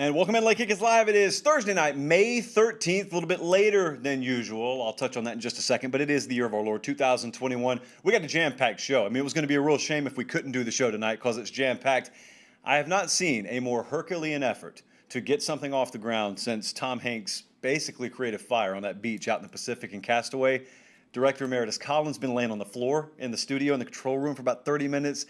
And welcome in Late Kick is Live. It is Thursday night, May 13th, a little bit later than usual. I'll touch on that in just a second, but it is the year of our Lord, 2021. We got a jam-packed show. I mean, it was going to be a real shame if we couldn't do the show tonight because it's jam-packed. I have not seen a more Herculean effort to get something off the ground since Tom Hanks basically created fire on that beach out in the Pacific in Castaway. Director Emeritus Colin's been laying on the floor in the studio in the control room for about 30 minutes,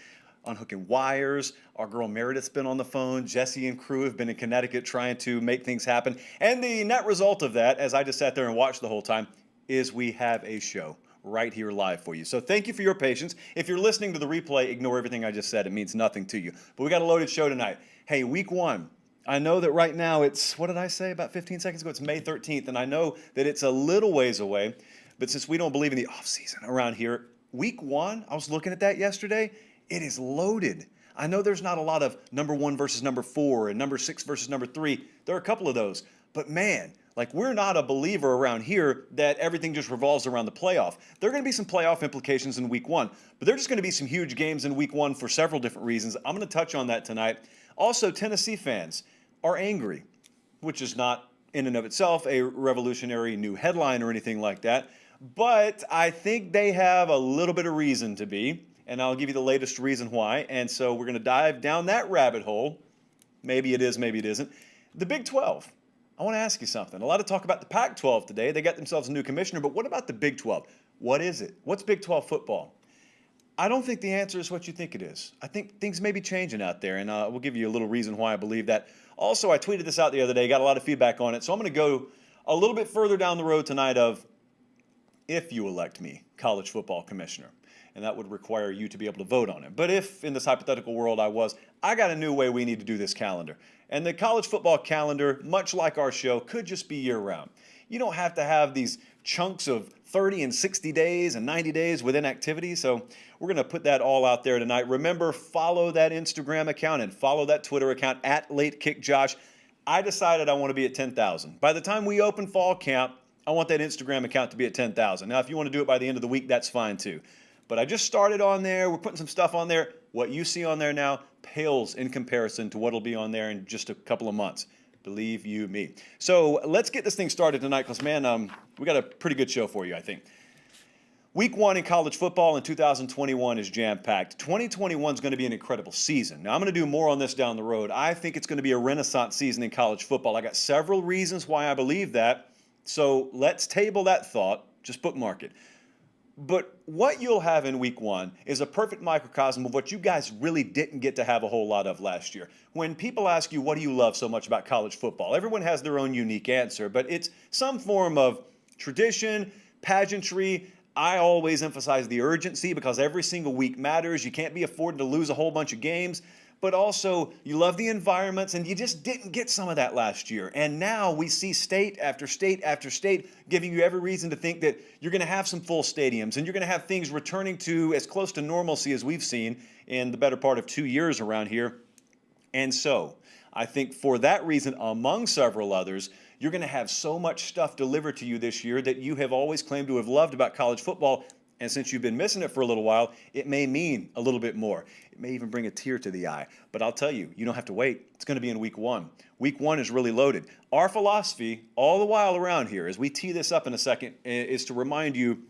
unhooking wires. Our girl Meredith's been on the phone. Jesse and crew have been in Connecticut trying to make things happen. And the net result of that, as I just sat there and watched the whole time, is we have a show right here live for you. So thank you for your patience. If you're listening to the replay, ignore everything I just said. It means nothing to you. But we got a loaded show tonight. Hey, week one. I know that right now it's, what did I say about 15 seconds ago? It's May 13th, and I know that it's a little ways away. But since we don't believe in the offseason around here, week one, I was looking at that yesterday, it is loaded. I know there's not a lot of number 1 versus number 4 and number 6 versus number 3. There are a couple of those. But man, like we're not a believer around here that everything just revolves around the playoff. There are going to be some playoff implications in week one, but there's just going to be some huge games in week one for several different reasons. I'm going to touch on that tonight. Also, Tennessee fans are angry, which is not in and of itself a revolutionary new headline or anything like that. But I think they have a little bit of reason to be. And I'll give you the latest reason why. And so we're going to dive down that rabbit hole. Maybe it is, maybe it isn't. The Big 12. I want to ask you something. A lot of talk about the Pac-12 today. They got themselves a new commissioner. But what about the Big 12? What is it? What's Big 12 football? I don't think the answer is what you think it is. I think things may be changing out there. And we'll give you a little reason why I believe that. Also, I tweeted this out the other day. Got a lot of feedback on it. So I'm going to go a little bit further down the road tonight of if you elect me college football commissioner. And that would require you to be able to vote on it. But if, in this hypothetical world I got a new way we need to do this calendar. And the college football calendar, much like our show, could just be year-round. You don't have to have these chunks of 30 and 60 days and 90 days within activity. So we're going to put that all out there tonight. Remember, follow that Instagram account and follow that Twitter account at LateKickJosh. I decided I want to be at 10,000. By the time we open fall camp, I want that Instagram account to be at 10,000. Now, if you want to do it by the end of the week, that's fine too. But I just started on there. We're putting some stuff on there. What you see on there now pales in comparison to what will be on there in just a couple of months. Believe you me. So let's get this thing started tonight because, man, we got a pretty good show for you, I think. Week one in college football in 2021 is jam-packed. 2021 is going to be an incredible season. Now, I'm going to do more on this down the road. I think it's going to be a renaissance season in college football. I got several reasons why I believe that. So let's table that thought. Just bookmark it. But what you'll have in week one is a perfect microcosm of what you guys really didn't get to have a whole lot of last year. When people ask you, what do you love so much about college football? Everyone has their own unique answer, but it's some form of tradition, pageantry. I always emphasize the urgency because every single week matters. You can't be affording to lose a whole bunch of games. But also, you love the environments, and you just didn't get some of that last year. And now we see state after state after state giving you every reason to think that you're going to have some full stadiums, and you're going to have things returning to as close to normalcy as we've seen in the better part of 2 years around here. And so, I think for that reason, among several others, you're going to have so much stuff delivered to you this year that you have always claimed to have loved about college football. And since you've been missing it for a little while, it may mean a little bit more. It may even bring a tear to the eye. But I'll tell you, you don't have to wait. It's going to be in week one. Week one is really loaded. Our philosophy all the while around here, as we tee this up in a second, is to remind you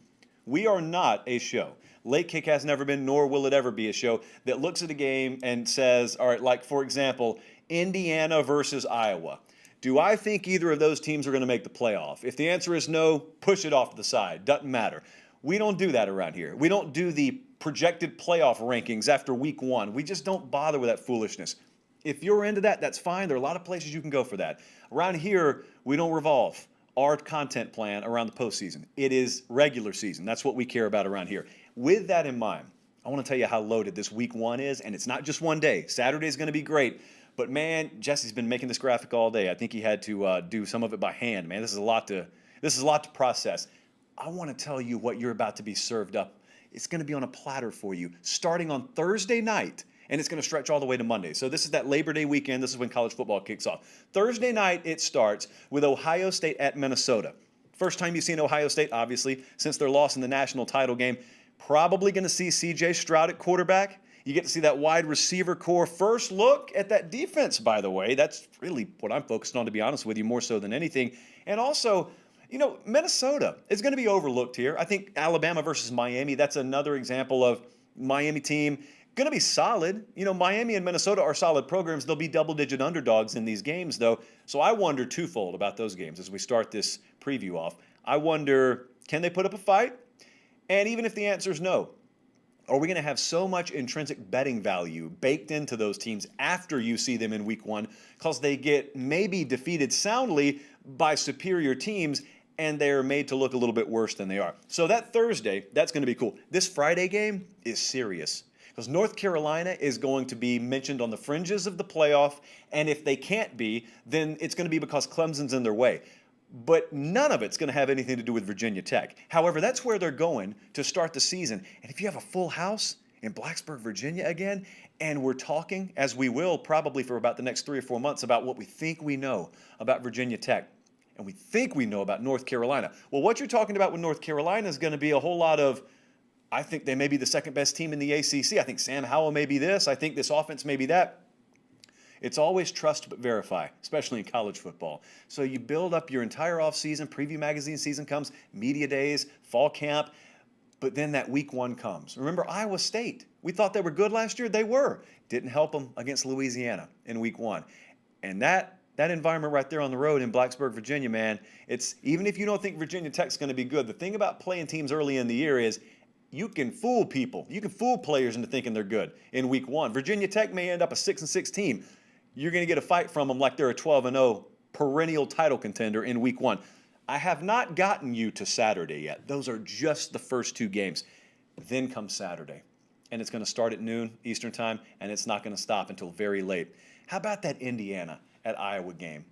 we are not a show. Late Kick has never been, nor will it ever be a show that looks at a game and says, all right, like, for example, Indiana versus Iowa. Do I think either of those teams are going to make the playoff? If the answer is no, push it off to the side. Doesn't matter. We don't do that around here. We don't do the projected playoff rankings after week one. We just don't bother with that foolishness. If you're into that, that's fine. There are a lot of places you can go for that. Around here, we don't revolve our content plan around the postseason. It is regular season. That's what we care about around here. With that in mind, I want to tell you how loaded this week one is, and it's not just one day. Saturday is going to be great. But, man, Jesse's been making this graphic all day. I think he had to do some of it by hand. Man, this is a lot to process. I want to tell you what you're about to be served up. It's going to be on a platter for you starting on Thursday night, and it's going to stretch all the way to Monday. So this is that Labor Day weekend. This is when college football kicks off. Thursday night, it starts with Ohio State at Minnesota. First time you've seen Ohio State, obviously, since their loss in the national title game. Probably going to see C.J. Stroud at quarterback. You get to see that wide receiver core. First look at that defense, by the way. That's really what I'm focused on, to be honest with you, more so than anything. And also, Minnesota is going to be overlooked here. I think Alabama versus Miami, that's another example of Miami team going to be solid. Miami and Minnesota are solid programs. They'll be double-digit underdogs in these games, though. So I wonder twofold about those games as we start this preview off. I wonder, can they put up a fight? And even if the answer is no, are we going to have so much intrinsic betting value baked into those teams after you see them in week one because they get maybe defeated soundly by superior teams and they're made to look a little bit worse than they are? So that Thursday, that's going to be cool. This Friday game is serious because North Carolina is going to be mentioned on the fringes of the playoff, and if they can't be, then it's going to be because Clemson's in their way. But none of it's going to have anything to do with Virginia Tech. However, that's where they're going to start the season. And if you have a full house in Blacksburg, Virginia again, and we're talking, as we will probably for about the next 3 or 4 months, about what we think we know about Virginia Tech, and we think we know about North Carolina. Well, what you're talking about with North Carolina is going to be a whole lot of, I think they may be the second best team in the ACC. I think Sam Howell may be this. I think this offense may be that. It's always trust but verify, especially in college football. So you build up your entire offseason, preview magazine season comes, media days, fall camp, but then that week one comes. Remember Iowa State? We thought they were good last year. They were. Didn't help them against Louisiana in week one. And that environment right there on the road in Blacksburg, Virginia, man, it's even if you don't think Virginia Tech's going to be good, the thing about playing teams early in the year is you can fool people. You can fool players into thinking they're good in week one. Virginia Tech may end up a 6-6 team. You're going to get a fight from them like they're a 12-0 perennial title contender in week one. I have not gotten you to Saturday yet. Those are just the first two games. Then comes Saturday, and it's going to start at noon Eastern time, and it's not going to stop until very late. How about that Indiana at Iowa game?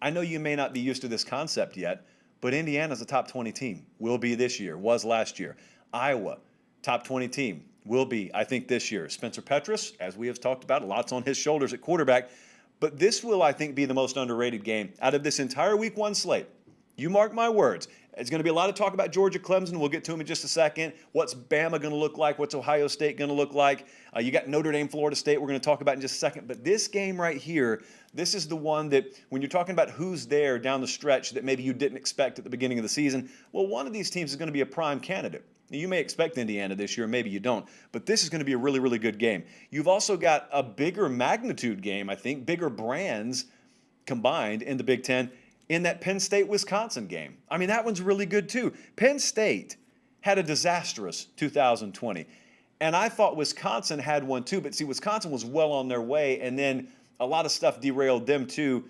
I know you may not be used to this concept yet, but Indiana's a top 20 team. Will be this year, was last year. Iowa, top 20 team. Will be, I think, this year. Spencer Petras, as we have talked about, lots on his shoulders at quarterback. But this will, I think, be the most underrated game out of this entire week one slate. You mark my words. It's going to be a lot of talk about Georgia Clemson. We'll get to them in just a second. What's Bama going to look like? What's Ohio State going to look like? You got Notre Dame, Florida State we're going to talk about in just a second. But this game right here, this is the one that when you're talking about who's there down the stretch that maybe you didn't expect at the beginning of the season, well, one of these teams is going to be a prime candidate. You may expect Indiana this year, maybe you don't, but this is going to be a really, really good game. You've also got a bigger magnitude game, I think, bigger brands combined in the Big Ten in that Penn State-Wisconsin game. I mean, that one's really good too. Penn State had a disastrous 2020, and I thought Wisconsin had one too, but see, Wisconsin was well on their way, and then a lot of stuff derailed them too,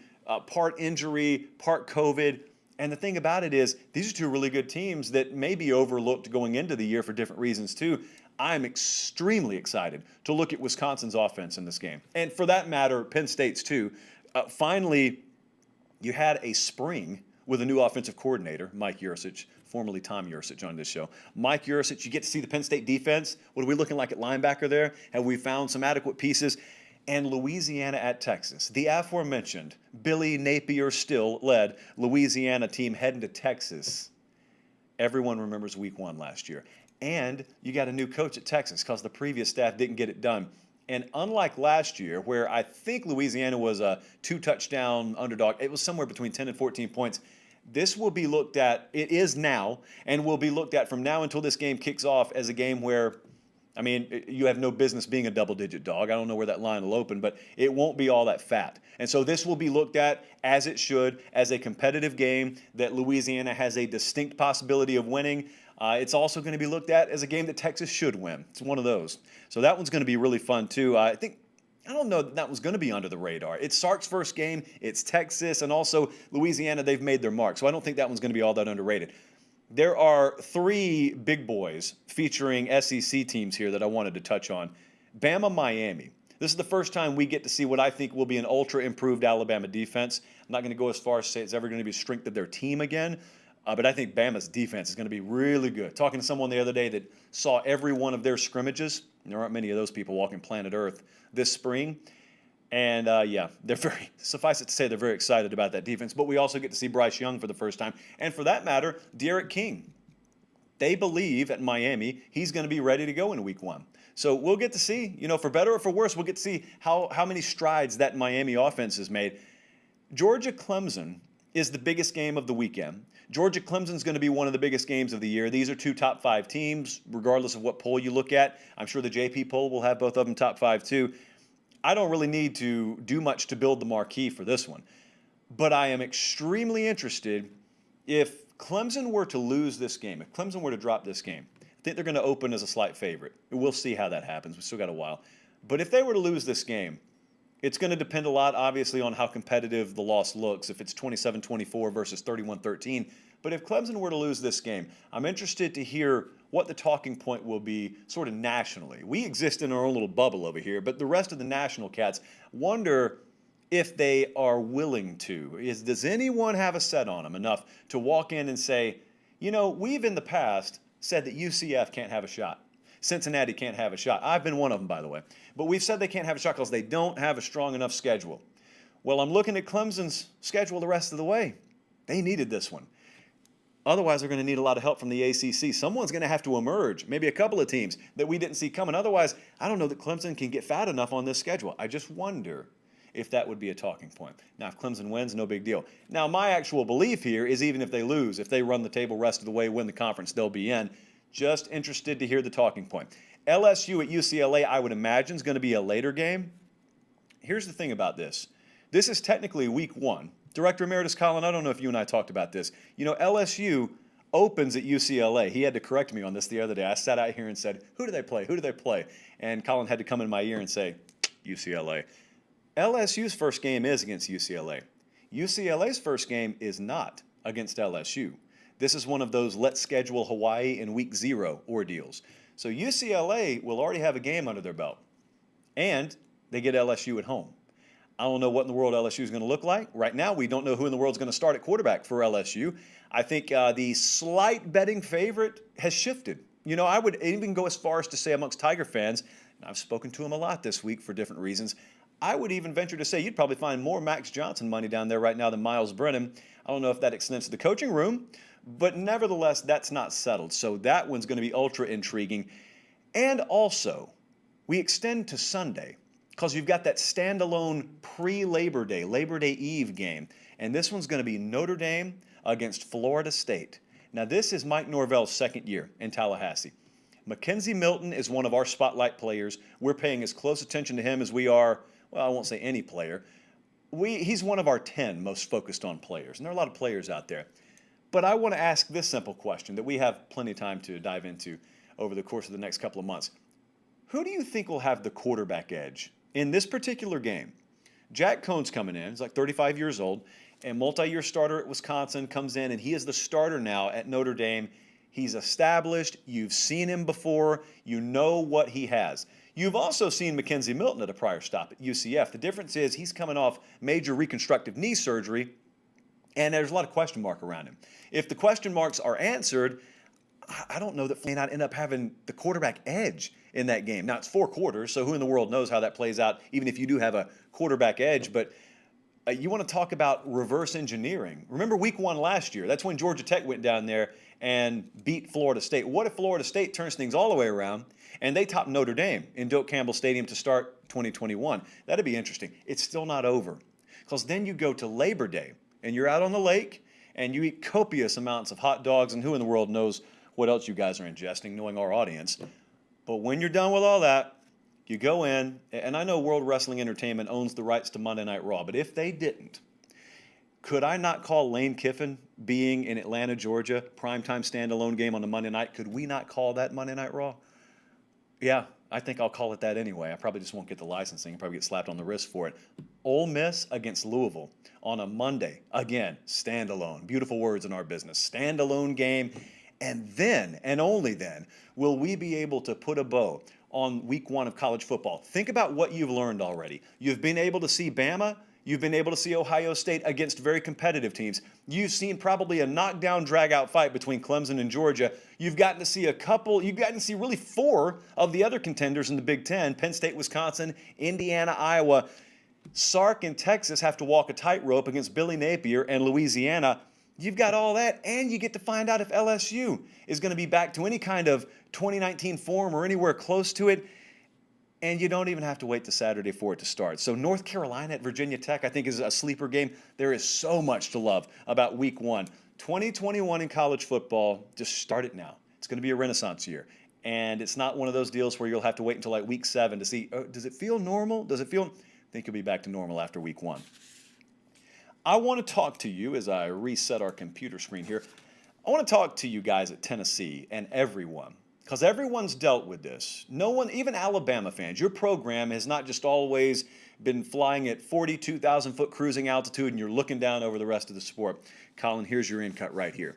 part injury, part COVID. And the thing about it is, these are two really good teams that may be overlooked going into the year for different reasons too. I'm extremely excited to look at Wisconsin's offense in this game. And for that matter, Penn State's too. Finally, you had a spring with a new offensive coordinator, Mike Yurcich, formerly Tom Yurcich on this show. Mike Yurcich, you get to see the Penn State defense. What are we looking like at linebacker there? Have we found some adequate pieces? And Louisiana at Texas. The aforementioned Billy Napier still led Louisiana team heading to Texas. Everyone remembers week one last year. And you got a new coach at Texas because the previous staff didn't get it done. And unlike last year, where I think Louisiana was a 2-touchdown underdog, it was somewhere between 10 and 14 points. This will be looked at, it is now, and will be looked at from now until this game kicks off as a game where, I mean, you have no business being a double-digit dog. I don't know where that line will open, but it won't be all that fat. And so this will be looked at, as it should, as a competitive game that Louisiana has a distinct possibility of winning. It's also going to be looked at as a game that Texas should win. It's one of those. So that one's going to be really fun, too. I don't know that was going to be under the radar. It's Sark's first game. It's Texas, and also Louisiana, they've made their mark. So I don't think that one's going to be all that underrated. There are three big boys featuring SEC teams here that I wanted to touch on. Bama, Miami. This is the first time we get to see what I think will be an ultra-improved Alabama defense. I'm not going to go as far as to say it's ever going to be a strength of their team again, but I think Bama's defense is going to be really good. Talking to someone the other day that saw every one of their scrimmages, and there aren't many of those people walking planet Earth this spring. And, suffice it to say, they're very excited about that defense. But we also get to see Bryce Young for the first time. And for that matter, Derek King. They believe at Miami he's going to be ready to go in week one. So we'll get to see, for better or for worse, we'll get to see how many strides that Miami offense has made. Georgia-Clemson is the biggest game of the weekend. Georgia-Clemson is going to be one of the biggest games of the year. These are two top 5 teams, regardless of what poll you look at. I'm sure the JP poll will have both of them top 5 too. I don't really need to do much to build the marquee for this one. But I am extremely interested if Clemson were to lose this game, if Clemson were to drop this game. I think they're going to open as a slight favorite. We'll see how that happens. We've still got a while. But if they were to lose this game, it's going to depend a lot, obviously, on how competitive the loss looks, if it's 27-24 versus 31-13. But if Clemson were to lose this game, I'm interested to hear what the talking point will be sort of nationally. We exist in our own little bubble over here, but the rest of the national cats wonder if they are willing to. Does anyone have a set on them enough to walk in and say, we've in the past said that UCF can't have a shot. Cincinnati can't have a shot. I've been one of them, by the way. But we've said they can't have a shot because they don't have a strong enough schedule. Well, I'm looking at Clemson's schedule the rest of the way. They needed this one. Otherwise, they're going to need a lot of help from the ACC. Someone's going to have to emerge, maybe a couple of teams that we didn't see coming. Otherwise, I don't know that Clemson can get fat enough on this schedule. I just wonder if that would be a talking point. Now, if Clemson wins, no big deal. Now, my actual belief here is even if they lose, if they run the table rest of the way, win the conference, they'll be in. Just interested to hear the talking point. LSU at UCLA, I would imagine, is going to be a later game. Here's the thing about this. This is technically week 1. Director Emeritus Colin, I don't know if you and I talked about this. LSU opens at UCLA. He had to correct me on this the other day. I sat out here and said, who do they play? Who do they play? And Colin had to come in my ear and say, UCLA. LSU's first game is against UCLA. UCLA's first game is not against LSU. This is one of those let's schedule Hawaii in week 0 ordeals. So UCLA will already have a game under their belt. And they get LSU at home. I don't know what in the world LSU is going to look like. Right now, we don't know who in the world is going to start at quarterback for LSU. I think the slight betting favorite has shifted. I would even go as far as to say amongst Tiger fans, and I've spoken to them a lot this week for different reasons, I would even venture to say you'd probably find more Max Johnson money down there right now than Miles Brennan. I don't know if that extends to the coaching room, but nevertheless, that's not settled. So that one's going to be ultra intriguing. And also, we extend to Sunday because you've got that standalone pre-Labor Day, Labor Day Eve game. And this one's going to be Notre Dame against Florida State. Now, this is Mike Norvell's second year in Tallahassee. Mackenzie Milton is one of our spotlight players. We're paying as close attention to him as we are, well, I won't say any player. He's one of our 10 most focused on players, and there are a lot of players out there. But I want to ask this simple question that we have plenty of time to dive into over the course of the next couple of months. Who do you think will have the quarterback edge in this particular game? Jack Cohn's coming in. He's like 35 years old, and multi-year starter at Wisconsin, comes in, and he is the starter now at Notre Dame. He's established. You've seen him before. You know what he has. You've also seen Mackenzie Milton at a prior stop at UCF. The difference is he's coming off major reconstructive knee surgery, and there's a lot of question mark around him. If the question marks are answered, I don't know that may not end up having the quarterback edge in that game. Now, it's 4 quarters, so who in the world knows how that plays out, even if you do have a quarterback edge. But you want to talk about reverse engineering. Remember week 1 last year? That's when Georgia Tech went down there and beat Florida State. What if Florida State turns things all the way around and they top Notre Dame in Doak Campbell Stadium to start 2021? That'd be interesting. It's still not over, because then you go to Labor Day and you're out on the lake and you eat copious amounts of hot dogs, and who in the world knows what else you guys are ingesting, knowing our audience. But when you're done with all that, you go in, and I know World Wrestling Entertainment owns the rights to Monday Night Raw, but if they didn't, could I not call Lane Kiffin being in Atlanta, Georgia, primetime standalone game on the Monday night? Could we not call that Monday Night Raw? Yeah, I think I'll call it that anyway. I probably just won't get the licensing. I'll probably get slapped on the wrist for it. Ole Miss against Louisville on a Monday. Again, standalone. Beautiful words in our business. Standalone game. And then, and only then, will we be able to put a bow on week 1 of college football. Think about what you've learned already. You've been able to see Bama. You've been able to see Ohio State against very competitive teams. You've seen probably a knockdown, drag-out fight between Clemson and Georgia. You've gotten to see really 4 of the other contenders in the Big 10, Penn State, Wisconsin, Indiana, Iowa. Sark and Texas have to walk a tightrope against Billy Napier and Louisiana. You've got all that, and you get to find out if LSU is going to be back to any kind of 2019 form or anywhere close to it. And you don't even have to wait to Saturday for it to start. So North Carolina at Virginia Tech, I think, is a sleeper game. There is so much to love about week 1. 2021 in college football, just start it now. It's going to be a renaissance year. And it's not one of those deals where you'll have to wait until like week 7 to see, does it feel normal? Does it feel? I think you'll be back to normal after week 1. I want to talk to you as I reset our computer screen here. I want to talk to you guys at Tennessee and everyone, because everyone's dealt with this. No one, even Alabama fans, your program has not just always been flying at 42,000-foot cruising altitude and you're looking down over the rest of the sport. Colin, here's your in cut right here.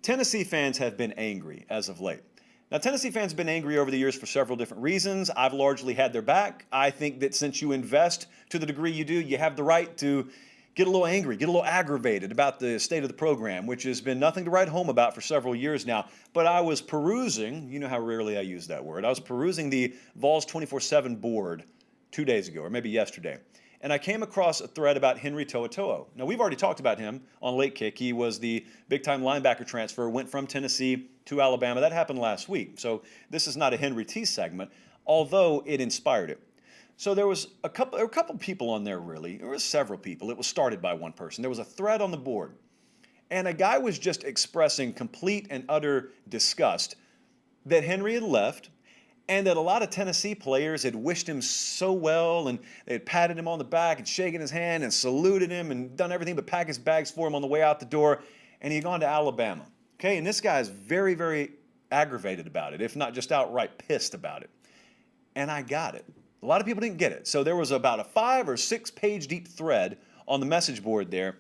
Tennessee fans have been angry as of late. Now, Tennessee fans have been angry over the years for several different reasons. I've largely had their back. I think that since you invest to the degree you do, you have the right to get a little angry, get a little aggravated about the state of the program, which has been nothing to write home about for several years now. But I was perusing, you know how rarely I use that word, I was perusing the Vols 24/7 board 2 days ago, or maybe yesterday, and I came across a thread about Henry To'oTo'o. Now, we've already talked about him on Late Kick. He was the big-time linebacker transfer, went from Tennessee to Alabama. That happened last week, so this is not a Henry T segment, although it inspired it. So there were a couple people on there, really. There were several people. It was started by one person. There was a thread on the board, and a guy was just expressing complete and utter disgust that Henry had left and that a lot of Tennessee players had wished him so well, and they had patted him on the back and shaken his hand and saluted him and done everything but pack his bags for him on the way out the door, and he had gone to Alabama. Okay, and this guy is very, very aggravated about it, if not just outright pissed about it. And I got it. A lot of people didn't get it. So there was about a 5 or 6 page deep thread on the message board there.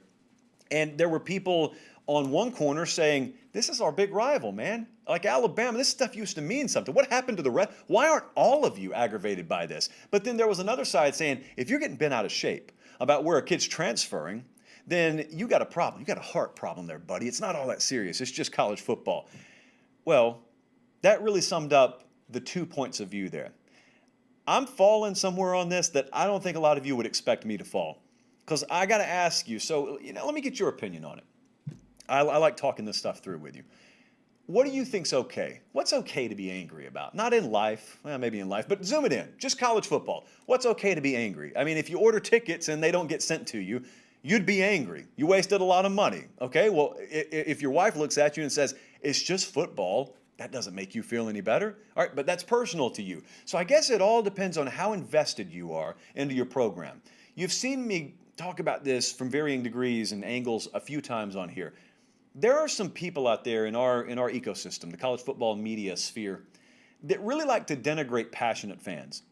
And there were people on one corner saying, this is our big rival, man. Like Alabama, this stuff used to mean something. What happened to the rest? Why aren't all of you aggravated by this? But then there was another side saying, if you're getting bent out of shape about where a kid's transferring, then you got a problem. You got a heart problem there, buddy. It's not all that serious. It's just college football. Well, that really summed up the 2 points of view there. I'm falling somewhere on this that I don't think a lot of you would expect me to fall. Because I got to ask you, so let me get your opinion on it. I like talking this stuff through with you. What do you think's okay? What's okay to be angry about? Not in life, well, maybe in life, but zoom it in. Just college football. What's okay to be angry? I mean, if you order tickets and they don't get sent to you, you'd be angry. You wasted a lot of money. Okay, well, if your wife looks at you and says, it's just football, that doesn't make you feel any better. All right, but that's personal to you. So I guess it all depends on how invested you are into your program. You've seen me talk about this from varying degrees and angles a few times on here. There are some people out there in our ecosystem, the college football media sphere, that really like to denigrate passionate fans.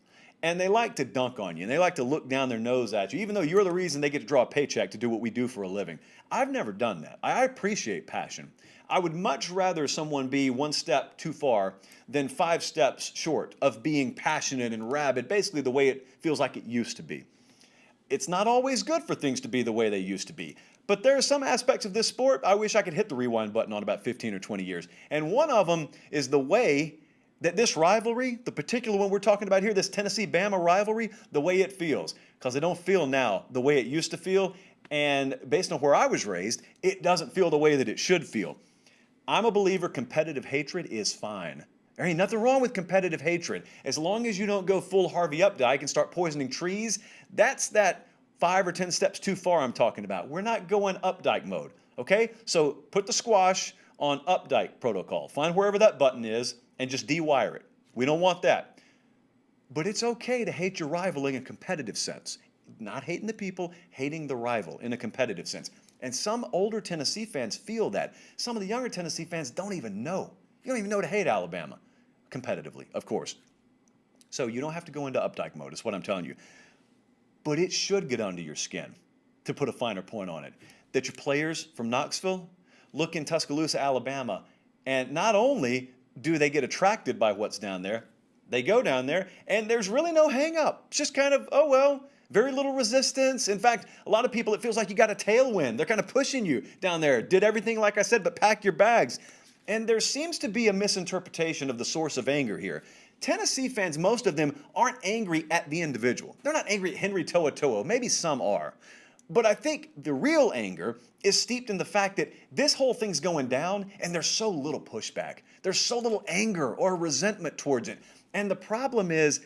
And they like to dunk on you, and they like to look down their nose at you, even though you're the reason they get to draw a paycheck to do what we do for a living. I've never done that. I appreciate passion. I would much rather someone be one step too far than 5 steps short of being passionate and rabid, basically the way it feels like it used to be. It's not always good for things to be the way they used to be. But there are some aspects of this sport I wish I could hit the rewind button on about 15 or 20 years. And one of them is the way that this rivalry, the particular one we're talking about here, this Tennessee-Bama rivalry, the way it feels. Because it don't feel now the way it used to feel. And based on where I was raised, it doesn't feel the way that it should feel. I'm a believer competitive hatred is fine. There ain't nothing wrong with competitive hatred. As long as you don't go full Harvey Updike and start poisoning trees, that's that 5 or 10 steps too far I'm talking about. We're not going Updike mode, okay? So put the squash on Updike protocol. Find wherever that button is and just dewire it. We don't want that. But it's okay to hate your rival in a competitive sense. Not hating the people, hating the rival in a competitive sense. And some older Tennessee fans feel that. Some of the younger Tennessee fans don't even know. You don't even know to hate Alabama competitively, of course. So you don't have to go into Updike mode, is what I'm telling you. But it should get under your skin, to put a finer point on it, that your players from Knoxville look in Tuscaloosa, Alabama, and not only do they get attracted by what's down there, they go down there, and there's really no hang-up. It's just kind of, oh, well, very little resistance. In fact, a lot of people, it feels like you got a tailwind. They're kind of pushing you down there. Did everything, like I said, but pack your bags. And there seems to be a misinterpretation of the source of anger here. Tennessee fans, most of them, aren't angry at the individual. They're not angry at Henry To'oTo'o. Maybe some are. But I think the real anger is steeped in the fact that this whole thing's going down and there's so little pushback. There's so little anger or resentment towards it. And the problem is,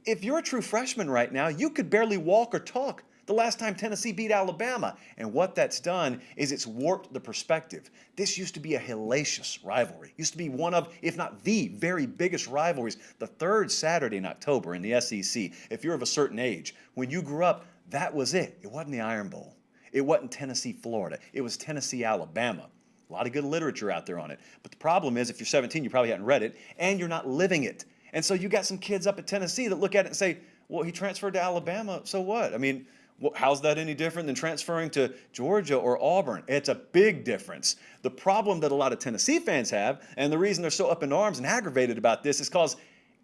If you're a true freshman right now, you could barely walk or talk the last time Tennessee beat Alabama. And what that's done is it's warped the perspective. This used to be a hellacious rivalry. Used to be one of, if not the very biggest rivalries, the third Saturday in October in the SEC. If you're of a certain age, when you grew up, that was it. It wasn't the Iron Bowl. It wasn't Tennessee, Florida. It was Tennessee, Alabama. A lot of good literature out there on it. But the problem is, if you're 17, you probably haven't read it, and you're not living it. And so you got some kids up at Tennessee that look at it and say, well, he transferred to Alabama, so what? I mean, how's that any different than transferring to Georgia or Auburn? It's a big difference. The problem that a lot of Tennessee fans have, and the reason they're so up in arms and aggravated about this, is because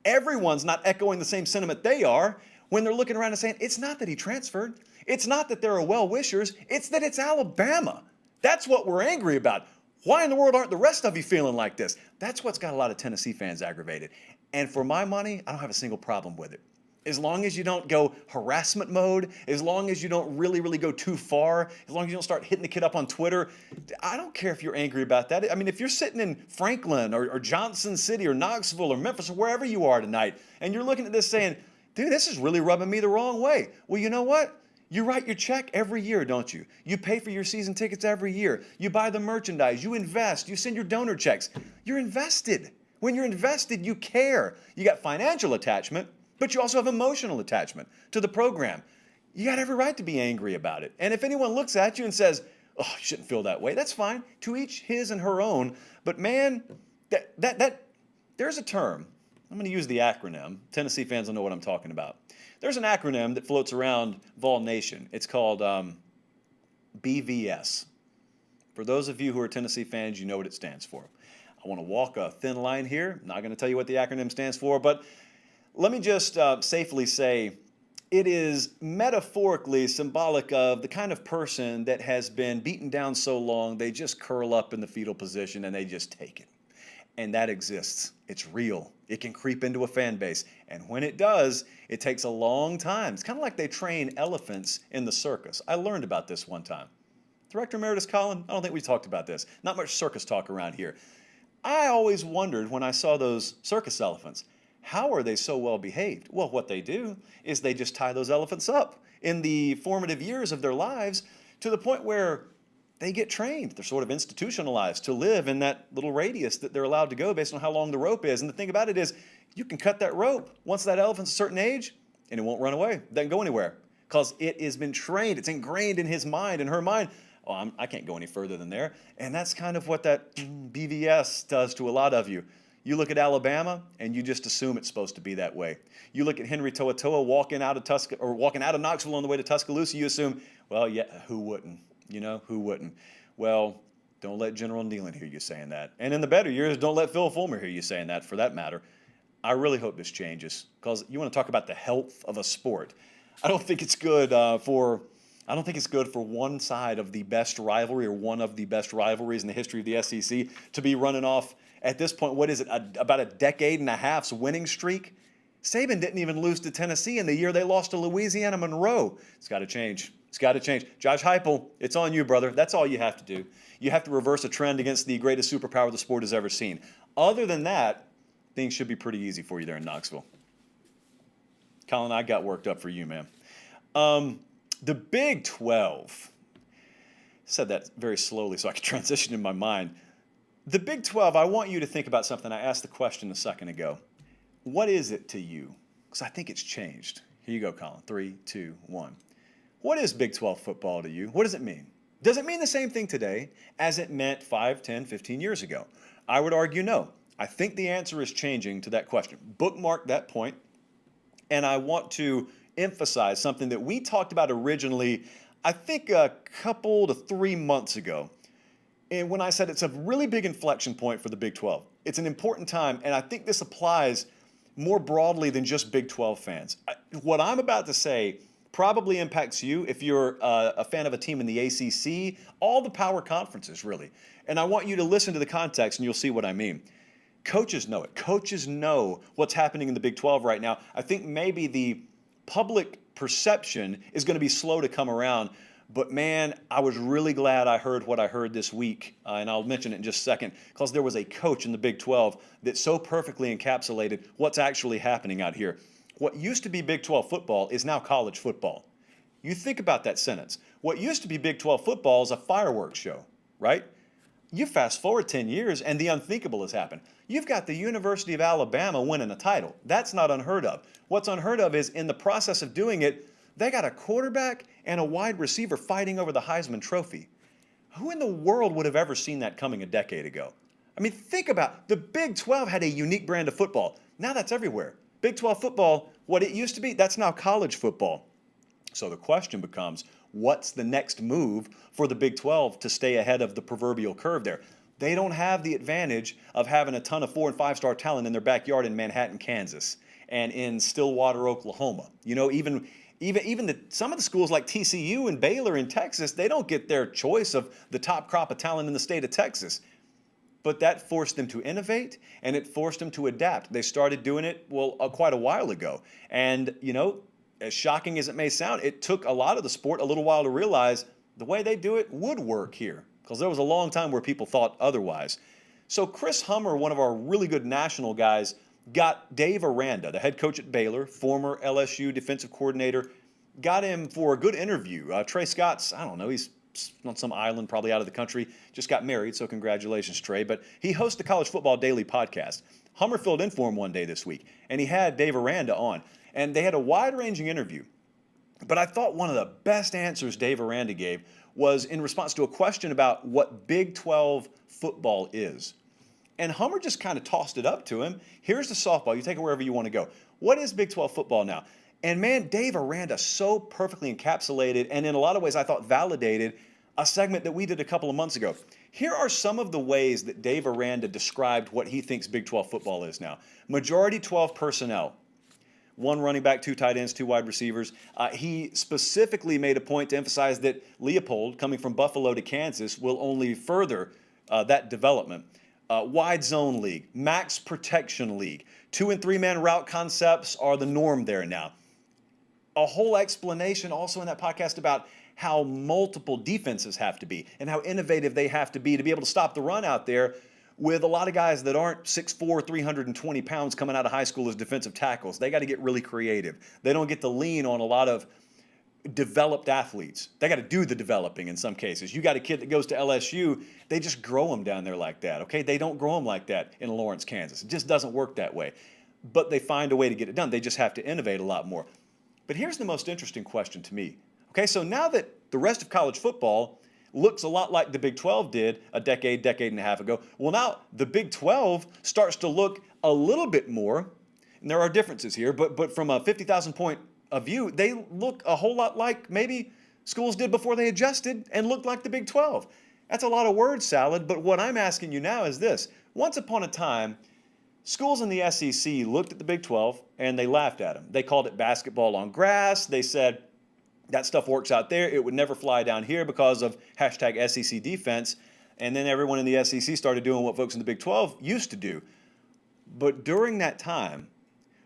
everyone's not echoing the same sentiment they are when they're looking around and saying, it's not that he transferred. It's not that there are well-wishers. It's that it's Alabama. That's what we're angry about. Why in the world aren't the rest of you feeling like this? That's what's got a lot of Tennessee fans aggravated. And for my money, I don't have a single problem with it. As long as you don't go harassment mode, as long as you don't really go too far, as long as you don't start hitting the kid up on Twitter, I don't care if you're angry about that. I mean, if you're sitting in Franklin or Johnson City or Knoxville or Memphis or wherever you are tonight, and you're looking at this saying, dude, this is really rubbing me the wrong way. Well, you know what? You write your check every year, don't you? You pay for your season tickets every year. You buy the merchandise. You invest. You send your donor checks. You're invested. When you're invested, you care. You got financial attachment, but you also have emotional attachment to the program. You got every right to be angry about it. And if anyone looks at you and says, oh, you shouldn't feel that way, that's fine. To each his and her own. But man, there's a term. I'm going to use the acronym. Tennessee fans will know what I'm talking about. There's an acronym that floats around Vol Nation. It's called BVS. For those of you who are Tennessee fans, you know what it stands for. I want to walk a thin line here. I'm not going to tell you what the acronym stands for, but let me just safely say it is metaphorically symbolic of the kind of person that has been beaten down so long they just curl up in the fetal position and they just take it. And that exists. It's real. It can creep into a fan base. And when it does, it takes a long time. It's kind of like they train elephants in the circus. I learned about this one time. Director Emeritus Colin, I don't think we talked about this. Not much circus talk around here. I always wondered when I saw those circus elephants, how are they so well behaved? Well, what they do is they just tie those elephants up in the formative years of their lives to the point where they get trained. They're sort of institutionalized to live in that little radius that they're allowed to go based on how long the rope is. And the thing about it is, you can cut that rope once that elephant's a certain age, and it won't run away. It doesn't go anywhere because it has been trained. It's ingrained in his mind, in her mind. Oh, I can't go any further than there. And that's kind of what that BVS does to a lot of you. You look at Alabama, and you just assume it's supposed to be that way. You look at Henry To'oTo'o walking out of Knoxville on the way to Tuscaloosa, you assume, well, yeah, who wouldn't? You know, who wouldn't? Well, don't let General Nealon hear you saying that. And in the better years, don't let Phil Fulmer hear you saying that, for that matter. I really hope this changes, because you want to talk about the health of a sport. I don't think it's good for one side of the best rivalry or one of the best rivalries in the history of the SEC to be running off at this point. What is it? About a decade and a half's winning streak. Saban didn't even lose to Tennessee in the year they lost to Louisiana Monroe. It's got to change. It's got to change. Josh Heupel, it's on you, brother. That's all you have to do. You have to reverse a trend against the greatest superpower the sport has ever seen. Other than that, things should be pretty easy for you there in Knoxville. Colin, I got worked up for you, man. The Big 12. I said that very slowly so I could transition in my mind. The Big 12, I want you to think about something. I asked the question a second ago. What is it to you? Because I think it's changed. Here you go, Colin. 3, 2, 1. What is Big 12 football to you? What does it mean? Does it mean the same thing today as it meant 5, 10, 15 years ago? I would argue no. I think the answer is changing to that question. Bookmark that point. And I want to emphasize something that we talked about originally, I think a couple to 3 months ago. And when I said it's a really big inflection point for the Big 12. It's an important time, and I think this applies more broadly than just Big 12 fans. What I'm about to say probably impacts you if you're a fan of a team in the ACC, all the power conferences, really. And I want you to listen to the context, and you'll see what I mean. Coaches know it. Coaches know what's happening in the Big 12 right now. I think maybe the public perception is going to be slow to come around. But, man, I was really glad I heard what I heard this week, and I'll mention it in just a second, because there was a coach in the Big 12 that so perfectly encapsulated what's actually happening out here. What used to be Big 12 football is now college football. You think about that sentence. What used to be Big 12 football is a fireworks show, right? You fast forward 10 years and the unthinkable has happened. You've got the University of Alabama winning a title. That's not unheard of. What's unheard of is in the process of doing it, they got a quarterback and a wide receiver fighting over the Heisman Trophy. Who in the world would have ever seen that coming a decade ago? I mean, think about the Big 12 had a unique brand of football. Now that's everywhere. Big 12 football, what it used to be, that's now college football. So the question becomes, what's the next move for the Big 12 to stay ahead of the proverbial curve there? They don't have the advantage of having a ton of 4- and 5-star talent in their backyard in Manhattan, Kansas, and in Stillwater, Oklahoma. You know, even some of the schools like TCU and Baylor in Texas, they don't get their choice of the top crop of talent in the state of Texas. But that forced them to innovate, and it forced them to adapt. They started doing it, quite a while ago. And, you know, as shocking as it may sound, it took a lot of the sport a little while to realize the way they do it would work here, because there was a long time where people thought otherwise. So Chris Hummer, one of our really good national guys, got Dave Aranda, the head coach at Baylor, former LSU defensive coordinator, got him for a good interview. Trey Scott's, I don't know, he's on some island probably out of the country, just got married, so congratulations, Trey. But he hosts the College Football Daily podcast. Hummer filled in for him one day this week, and he had Dave Aranda on. And they had a wide-ranging interview. But I thought one of the best answers Dave Aranda gave was in response to a question about what Big 12 football is. And Hummer just kind of tossed it up to him. Here's the softball. You take it wherever you want to go. What is Big 12 football now? And man, Dave Aranda so perfectly encapsulated and in a lot of ways I thought validated a segment that we did a couple of months ago. Here are some of the ways that Dave Aranda described what he thinks Big 12 football is now. Majority 12 personnel. 1 running back, 2 tight ends, 2 wide receivers. He specifically made a point to emphasize that Leopold, coming from Buffalo to Kansas, will only further that development. Wide zone league, max protection league. 2- and 3-man route concepts are the norm there now. A whole explanation also in that podcast about how multiple defenses have to be and how innovative they have to be able to stop the run out there with a lot of guys that aren't 6'4", 320 pounds coming out of high school as defensive tackles. They got to get really creative. They don't get to lean on a lot of developed athletes. They got to do the developing in some cases. You got a kid that goes to LSU, they just grow them down there like that, okay? They don't grow them like that in Lawrence, Kansas. It just doesn't work that way. But they find a way to get it done. They just have to innovate a lot more. But here's the most interesting question to me. Okay, so now that the rest of college football looks a lot like the Big 12 did a decade and a half ago, well, now the Big 12 starts to look a little bit more, and there are differences here, but from a 50,000 point of view, they look a whole lot like maybe schools did before they adjusted and looked like the Big 12. That's a lot of word salad, but what I'm asking you now is this. Once upon a time, schools in the SEC looked at the Big 12 and they laughed at them. They called it basketball on grass. They said, that stuff works out there. It would never fly down here because of hashtag SEC defense. And then everyone in the SEC started doing what folks in the Big 12 used to do. But during that time,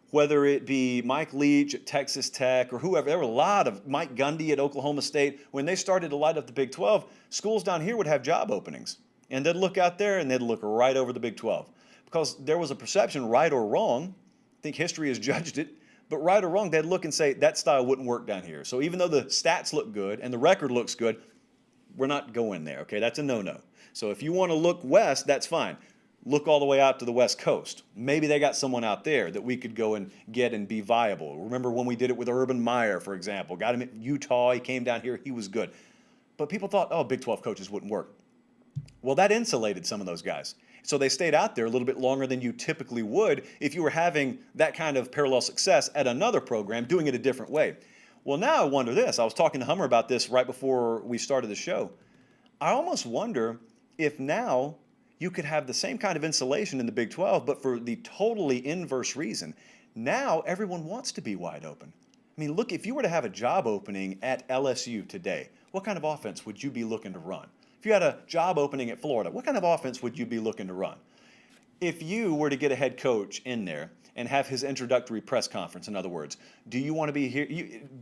whether it be Mike Leach at Texas Tech or whoever, there were a lot of Mike Gundy at Oklahoma State. When they started to light up the Big 12, schools down here would have job openings. And they'd look out there and they'd look right over the Big 12. Because there was a perception, right or wrong, I think history has judged it, but right or wrong, they'd look and say, that style wouldn't work down here. So even though the stats look good and the record looks good, we're not going there, okay? That's a no-no. So if you want to look west, that's fine. Look all the way out to the West Coast. Maybe they got someone out there that we could go and get and be viable. Remember when we did it with Urban Meyer, for example. Got him at Utah. He came down here. He was good. But people thought, oh, Big 12 coaches wouldn't work. Well, that insulated some of those guys. So they stayed out there a little bit longer than you typically would if you were having that kind of parallel success at another program, doing it a different way. Well, now I wonder this. I was talking to Hummer about this right before we started the show. I almost wonder if now you could have the same kind of insulation in the Big 12, but for the totally inverse reason. Now everyone wants to be wide open. I mean, look, if you were to have a job opening at LSU today, what kind of offense would you be looking to run? If you had a job opening at Florida, what kind of offense would you be looking to run? If you were to get a head coach in there and have his introductory press conference, in other words, do you want to be here?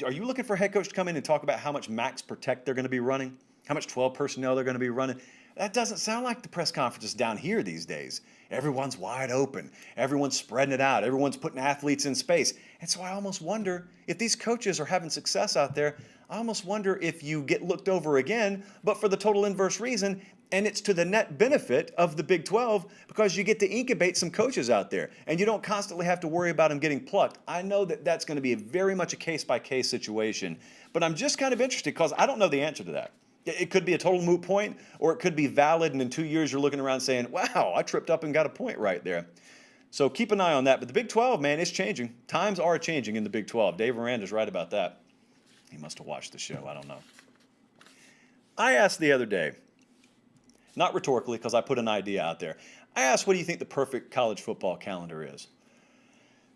Are you looking for a head coach to come in and talk about how much max protect they're going to be running? How much 12 personnel they're going to be running? That doesn't sound like the press conferences down here these days. Everyone's wide open. Everyone's spreading it out. Everyone's putting athletes in space. And so I almost wonder if these coaches are having success out there. I almost wonder if you get looked over again, but for the total inverse reason, and it's to the net benefit of the Big 12 because you get to incubate some coaches out there and you don't constantly have to worry about them getting plucked. I know that that's going to be very much a case-by-case situation, but I'm just kind of interested because I don't know the answer to that. It could be a total moot point, or it could be valid, and in 2 years you're looking around saying, wow, I tripped up and got a point right there. So keep an eye on that. But the Big 12, man, it's changing. Times are changing in the Big 12. Dave Aranda's right about that. He must have watched the show. I don't know. I asked the other day, not rhetorically because I put an idea out there. I asked, what do you think the perfect college football calendar is?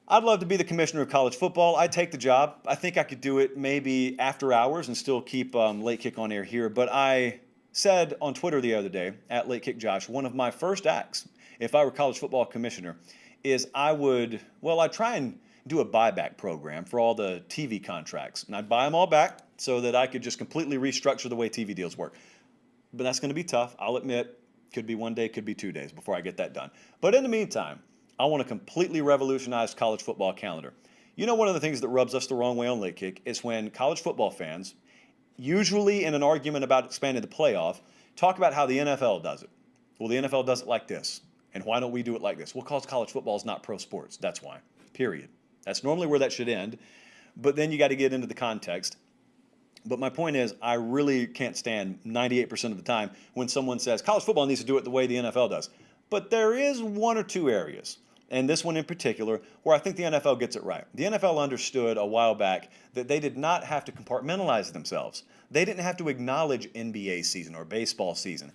I'd love to be the commissioner of college football. I'd take the job. I think I could do it maybe after hours and still keep Late Kick on air here. But I said on Twitter the other day, at Late Kick Josh, one of my first acts, if I were college football commissioner, is I'd try and do a buyback program for all the TV contracts. And I'd buy them all back so that I could just completely restructure the way TV deals work. But that's going to be tough. I'll admit, could be 1 day, could be 2 days before I get that done. But in the meantime, I want to completely revolutionize college football calendar. You know, one of the things that rubs us the wrong way on Late Kick is when college football fans, usually in an argument about expanding the playoff, talk about how the NFL does it. Well, the NFL does it like this. And why don't we do it like this? Well, because college football is not pro sports. That's why. Period. That's normally where that should end. But then you got to get into the context. But my point is, I really can't stand 98% of the time when someone says college football needs to do it the way the NFL does. But there is one or two areas, and this one in particular, where I think the NFL gets it right. The NFL understood a while back that they did not have to compartmentalize themselves. They didn't have to acknowledge NBA season or baseball season.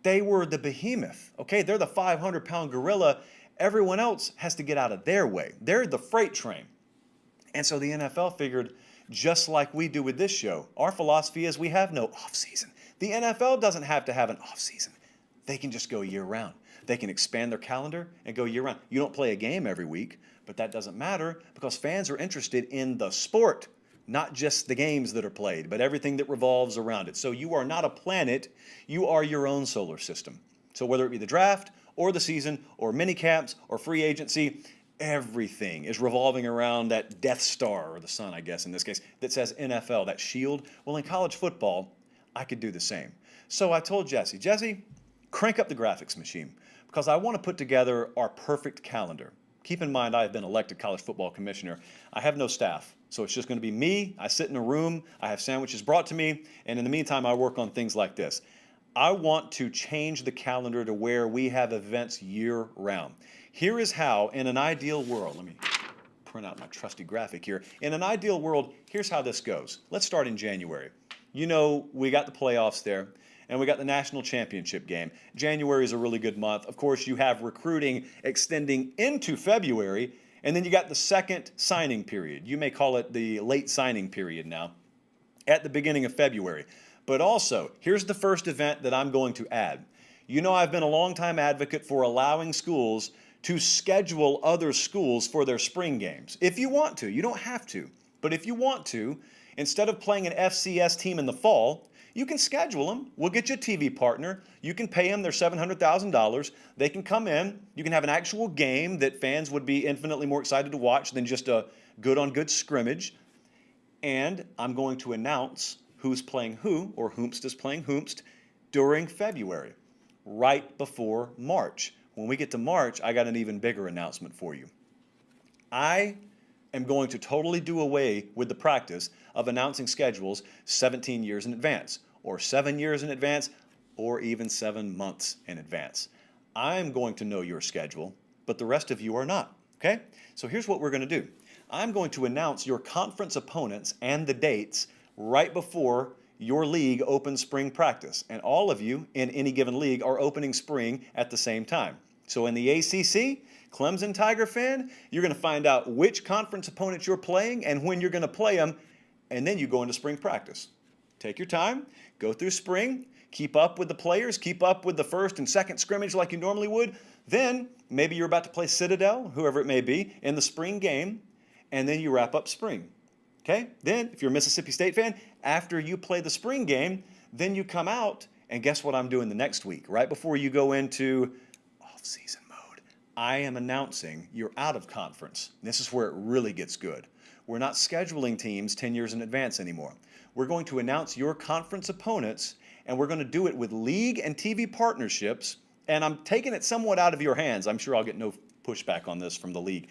They were the behemoth, okay? They're the 500-pound gorilla. Everyone else has to get out of their way. They're the freight train. And so the NFL figured, just like we do with this show, our philosophy is we have no off-season. The NFL doesn't have to have an off-season. They can just go year-round. They can expand their calendar and go year-round. You don't play a game every week, but that doesn't matter because fans are interested in the sport, not just the games that are played, but everything that revolves around it. So you are not a planet. You are your own solar system. So whether it be the draft or the season or mini camps or free agency, everything is revolving around that Death Star, or the sun, I guess, in this case, that says NFL, that shield. Well, in college football, I could do the same. So I told Jesse, crank up the graphics machine because I want to put together our perfect calendar. Keep in mind, I have been elected college football commissioner. I have no staff, so it's just going to be me. I sit in a room, I have sandwiches brought to me, and in the meantime, I work on things like this. I want to change the calendar to where we have events year-round. Here is how, in an ideal world, let me print out my trusty graphic here. In an ideal world, here's how this goes. Let's start in January. You know, we got the playoffs there, and we got the national championship game. January is a really good month. Of course, you have recruiting extending into February, and then you got the second signing period. You may call it the late signing period now, at the beginning of February. But also, here's the first event that I'm going to add. You know, I've been a longtime advocate for allowing schools to schedule other schools for their spring games. If you want to, you don't have to, but if you want to, instead of playing an FCS team in the fall, you can schedule them. We'll get you a TV partner. You can pay them their $700,000. They can come in. You can have an actual game that fans would be infinitely more excited to watch than just a good-on-good scrimmage. And I'm going to announce who's playing who, or whomst is playing whomst, during February, right before March. When we get to March, I got an even bigger announcement for you. I am going to totally do away with the practice of announcing schedules 17 years in advance, or 7 years in advance, or even 7 months in advance. I'm going to know your schedule, but the rest of you are not, okay? So here's what we're going to do. I'm going to announce your conference opponents and the dates right before your league opens spring practice. And all of you in any given league are opening spring at the same time. So in the ACC, Clemson Tiger fan, you're going to find out which conference opponents you're playing and when you're going to play them, and then you go into spring practice. Take your time, go through spring, keep up with the players, keep up with the first and second scrimmage like you normally would. Then maybe you're about to play Citadel, whoever it may be, in the spring game, and then you wrap up spring. Okay? Then, if you're a Mississippi State fan, after you play the spring game, then you come out And guess what I'm doing the next week? Right before you go into off-season mode, I am announcing you're out of conference. This is where it really gets good. We're not scheduling teams 10 years in advance anymore. We're going to announce your conference opponents, and we're going to do it with league and TV partnerships. And I'm taking it somewhat out of your hands. I'm sure I'll get no pushback on this from the league.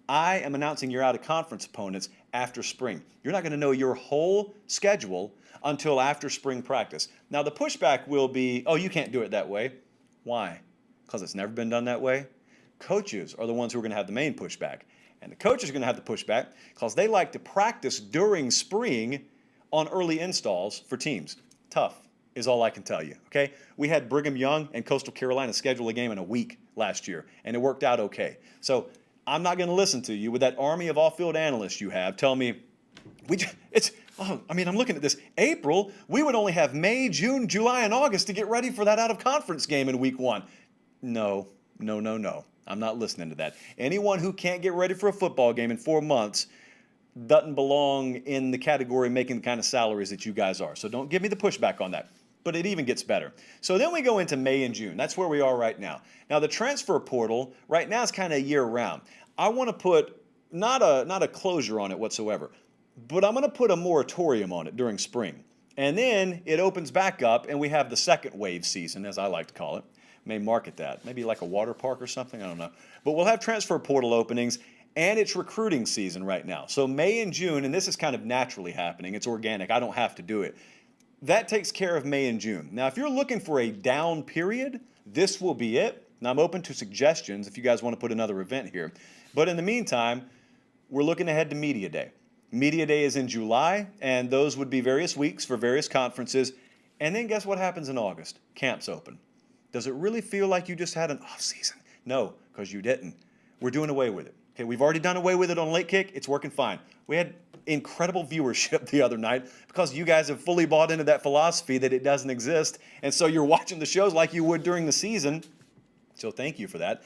I am announcing your out-of-conference opponents after spring. You're not going to know your whole schedule until after spring practice. Now, the pushback will be, oh, you can't do it that way. Why? Because it's never been done that way. Coaches are the ones who are going to have the main pushback. And the coaches are going to have the pushback because they like to practice during spring on early installs for teams. Tough is all I can tell you, okay? We had Brigham Young and Coastal Carolina schedule a game in a week last year, and it worked out okay. So I'm not going to listen to you with that army of off-field analysts you have. Tell me, I'm looking at this. April, we would only have May, June, July, and August to get ready for that out-of-conference game in week 1. No. I'm not listening to that. Anyone who can't get ready for a football game in 4 months doesn't belong in the category making the kind of salaries that you guys are. So don't give me the pushback on that. But it even gets better. So then we go into May and June. That's where we are right now. Now the transfer portal right now is kind of year round. I want to put not a closure on it whatsoever, but I'm going to put a moratorium on it during spring. And then it opens back up and we have the second wave season, as I like to call it. May market that. Maybe like a water park or something. I don't know. But we'll have transfer portal openings, and it's recruiting season right now. So May and June, and this is kind of naturally happening. It's organic. I don't have to do it. That takes care of May and June. Now, if you're looking for a down period, this will be it. Now, I'm open to suggestions if you guys want to put another event here. But in the meantime, we're looking ahead to Media Day. Media Day is in July, and those would be various weeks for various conferences. And then guess what happens in August? Camps open. Does it really feel like you just had an off season? No, because you didn't. We're doing away with it. Okay, we've already done away with it on Late Kick. It's working fine. We had incredible viewership the other night because you guys have fully bought into that philosophy that it doesn't exist. And so you're watching the shows like you would during the season. So thank you for that.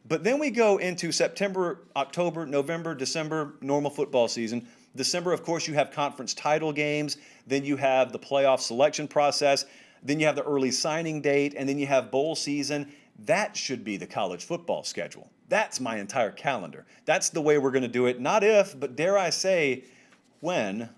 But then we go into September, October, November, December, normal football season. December, of course, you have conference title games. Then you have the playoff selection process. Then you have the early signing date, and then you have bowl season. That should be the college football schedule. That's my entire calendar. That's the way we're going to do it. Not if, but dare I say, when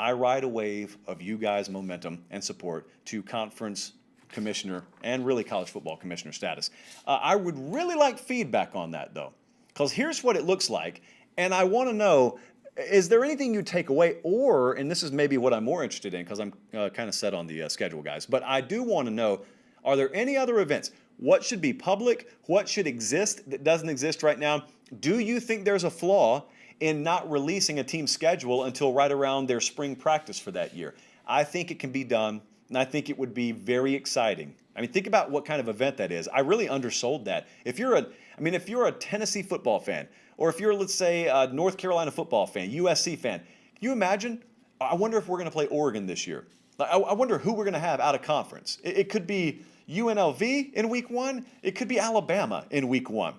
I ride a wave of you guys' momentum and support to conference commissioner and really college football commissioner status. I would really like feedback on that, though, because here's what it looks like, and I want to know, is there anything you take away, or, and this is maybe what I'm more interested in because I'm kind of set on the schedule, guys, but I do want to know, are there any other events? What should be public? What should exist that doesn't exist right now? Do you think there's a flaw in not releasing a team schedule until right around their spring practice for that year? I think it can be done, and I think it would be very exciting. I mean, think about what kind of event that is. I really undersold that. If you're a Tennessee football fan, or if you're, let's say, a North Carolina football fan, USC fan, can you imagine? I wonder if we're going to play Oregon this year. I wonder who we're going to have out of conference. It could be UNLV in week 1. It could be Alabama in week 1.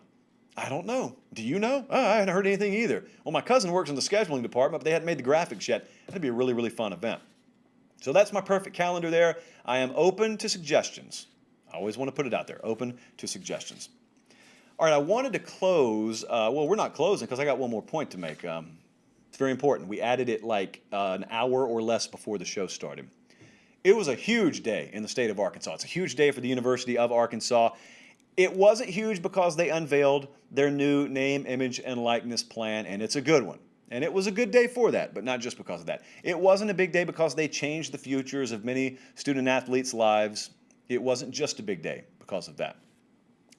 I don't know. Do you know? I haven't heard anything either. Well, my cousin works in the scheduling department, but they hadn't made the graphics yet. That'd be a really, really fun event. So that's my perfect calendar there. I am open to suggestions. I always want to put it out there, open to suggestions. All right, I wanted to close. Well, we're not closing because I got one more point to make. It's very important. We added it like an hour or less before the show started. It was a huge day in the state of Arkansas. It's a huge day for the University of Arkansas. It wasn't huge because they unveiled their new name, image, and likeness plan, and it's a good one. And it was a good day for that, but not just because of that. It wasn't a big day because they changed the futures of many student-athletes' lives. It wasn't just a big day because of that.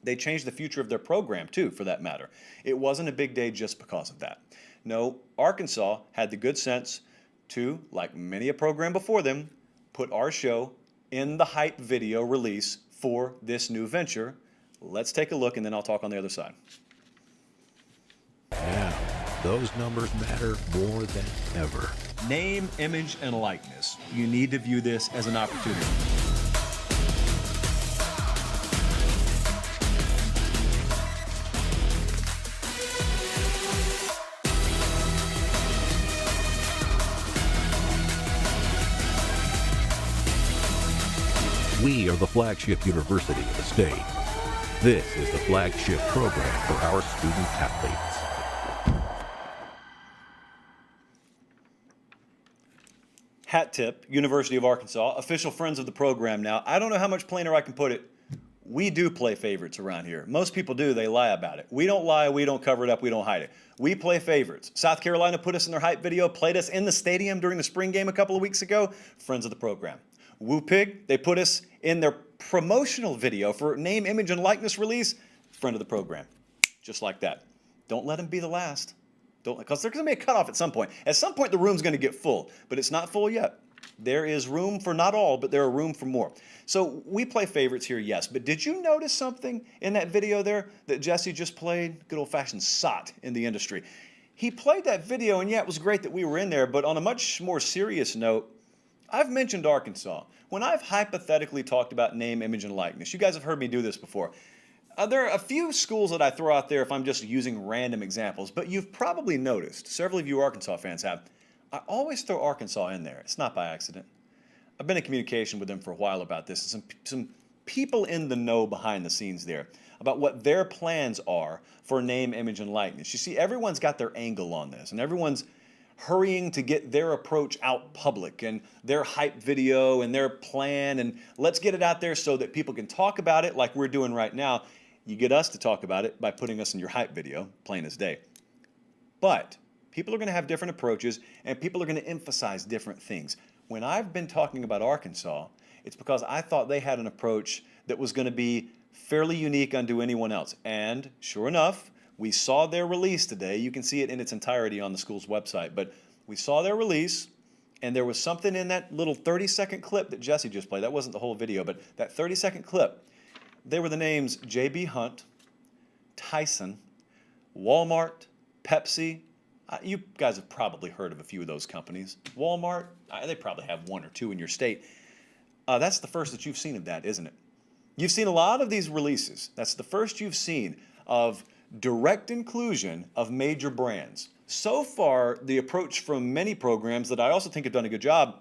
They changed the future of their program, too, for that matter. It wasn't a big day just because of that. No, Arkansas had the good sense to, like many a program before them, put our show in the hype video release for this new venture. Let's take a look, and then I'll talk on the other side. Now, those numbers matter more than ever. Name, image, and likeness. You need to view this as an opportunity. We are the flagship university of the state. This is the flagship program for our student athletes. Hat tip, University of Arkansas, official friends of the program now. I don't know how much plainer I can put it. We do play favorites around here. Most people do, they lie about it. We don't lie, we don't cover it up, we don't hide it. We play favorites. South Carolina put us in their hype video, played us in the stadium during the spring game a couple of weeks ago, friends of the program. Woo Pig, they put us in their promotional video for name, image, and likeness release, friend of the program. Just like that. Don't let them be the last. Because there's going to be a cutoff at some point. At some point, the room's going to get full, but it's not full yet. There is room for not all, but there are room for more. So we play favorites here, yes. But did you notice something in that video there that Jesse just played? Good old-fashioned SOT in the industry. He played that video, and yeah, it was great that we were in there. But on a much more serious note, I've mentioned Arkansas. When I've hypothetically talked about name, image, and likeness, you guys have heard me do this before. There are a few schools that I throw out there if I'm just using random examples, but you've probably noticed, several of you Arkansas fans have, I always throw Arkansas in there. It's not by accident. I've been in communication with them for a while about this, and some people in the know behind the scenes there about what their plans are for name, image, and likeness. You see, everyone's got their angle on this, and everyone's hurrying to get their approach out public and their hype video and their plan, and let's get it out there so that people can talk about it like we're doing right now. You get us to talk about it by putting us in your hype video, plain as day. But people are going to have different approaches, and people are going to emphasize different things. When I've been talking about Arkansas, it's because I thought they had an approach that was going to be fairly unique unto anyone else. And sure enough, we saw their release today. You can see it in its entirety on the school's website. But we saw their release, and there was something in that little 30-second clip that Jesse just played. That wasn't the whole video, but that 30-second clip. They were the names J.B. Hunt, Tyson, Walmart, Pepsi. You guys have probably heard of a few of those companies. Walmart, they probably have one or two in your state. That's the first that you've seen of that, isn't it? You've seen a lot of these releases. That's the first you've seen of direct inclusion of major brands. So far, the approach from many programs that I also think have done a good job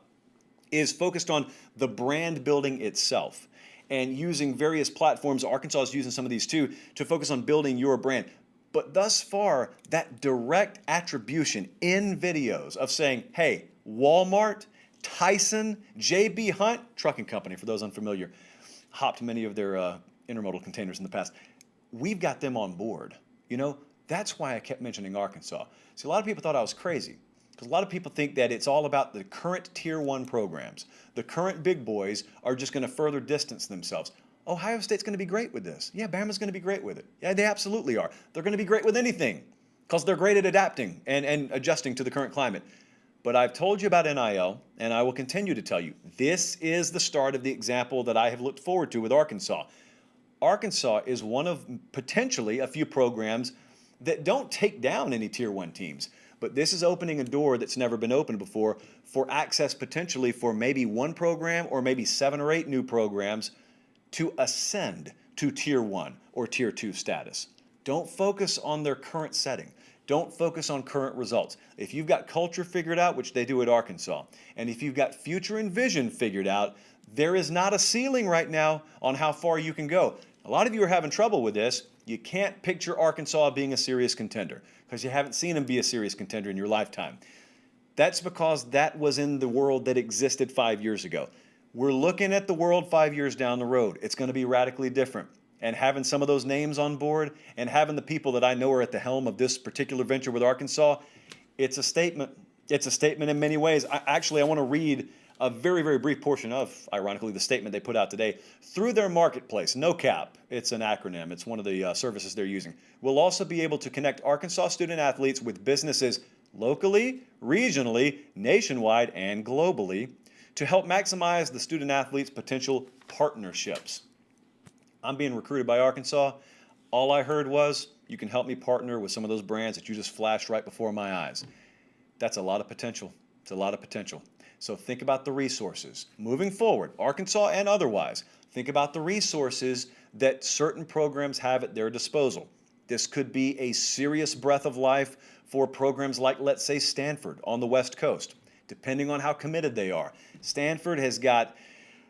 is focused on the brand building itself and using various platforms. Arkansas is using some of these too to focus on building your brand. But thus far, that direct attribution in videos of saying, hey, Walmart, Tyson, J.B. Hunt, trucking company, for those unfamiliar, hopped many of their intermodal containers in the past. We've got them on board. You know, that's why I kept mentioning Arkansas. See, a lot of people thought I was crazy because a lot of people think that it's all about the current Tier 1 programs. The current big boys are just going to further distance themselves. Ohio State's going to be great with this. Yeah, Bama's going to be great with it. Yeah, they absolutely are. They're going to be great with anything because they're great at adapting and adjusting to the current climate. But I've told you about NIL, and I will continue to tell you, this is the start of the example that I have looked forward to with Arkansas. Arkansas is one of potentially a few programs that don't take down any Tier 1 teams. But this is opening a door that's never been opened before for access potentially for maybe one program or maybe 7 or 8 new programs to ascend to Tier 1 or Tier 2 status. Don't focus on their current setting. Don't focus on current results. If you've got culture figured out, which they do at Arkansas, and if you've got future and vision figured out, there is not a ceiling right now on how far you can go. A lot of you are having trouble with this. You can't picture Arkansas being a serious contender because you haven't seen them be a serious contender in your lifetime. That's because that was in the world that existed 5 years ago. We're looking at the world 5 years down the road. It's going to be radically different. And having some of those names on board and having the people that I know are at the helm of this particular venture with Arkansas, it's a statement. It's a statement in many ways. I want to read a very, very brief portion of, ironically, the statement they put out today. Through their marketplace, NOCAP, it's an acronym, it's one of the services they're using, we'll also be able to connect Arkansas student athletes with businesses locally, regionally, nationwide, and globally to help maximize the student athletes' potential partnerships. I'm being recruited by Arkansas. All I heard was, you can help me partner with some of those brands that you just flashed right before my eyes. That's a lot of potential. It's a lot of potential. So think about the resources. Moving forward, Arkansas and otherwise, think about the resources that certain programs have at their disposal. This could be a serious breath of life for programs like, let's say, Stanford on the West Coast, depending on how committed they are. Stanford has got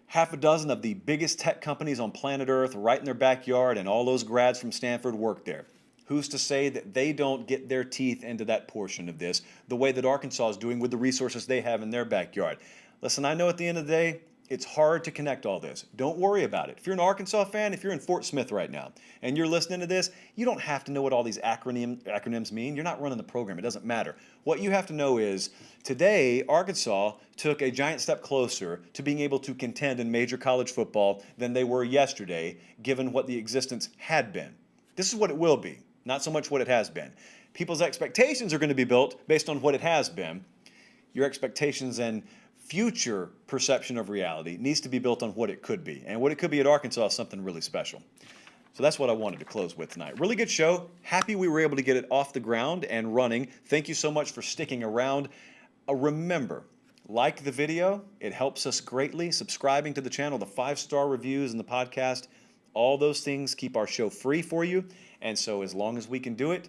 Half a dozen of the biggest tech companies on planet Earth right in their backyard, and all those grads from Stanford work there. Who's to say that they don't get their teeth into that portion of this the way that Arkansas is doing with the resources they have in their backyard? Listen, I know at the end of the day, it's hard to connect all this. Don't worry about it. If you're an Arkansas fan, if you're in Fort Smith right now, and you're listening to this, you don't have to know what all these acronyms mean. You're not running the program. It doesn't matter. What you have to know is today, Arkansas took a giant step closer to being able to contend in major college football than they were yesterday, given what the existence had been. This is what it will be, not so much what it has been. People's expectations are going to be built based on what it has been. Your expectations and future perception of reality needs to be built on what it could be. And what it could be at Arkansas is something really special. So that's what I wanted to close with tonight. Really good show. Happy we were able to get it off the ground and running. Thank you so much for sticking around. Remember, like the video. It helps us greatly. Subscribing to the channel, the 5-star reviews and the podcast, all those things keep our show free for you. And so as long as we can do it,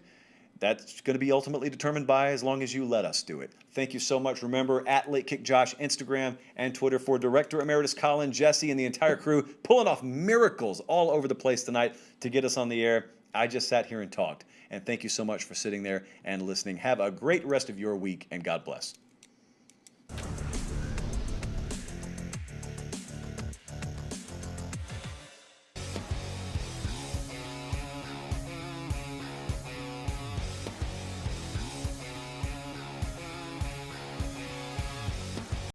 that's going to be ultimately determined by as long as you let us do it. Thank you so much. Remember, at Late Kick Josh, Instagram and Twitter, for Director Emeritus Colin, Jesse, and the entire crew pulling off miracles all over the place tonight to get us on the air. I just sat here and talked. And thank you so much for sitting there and listening. Have a great rest of your week, and God bless.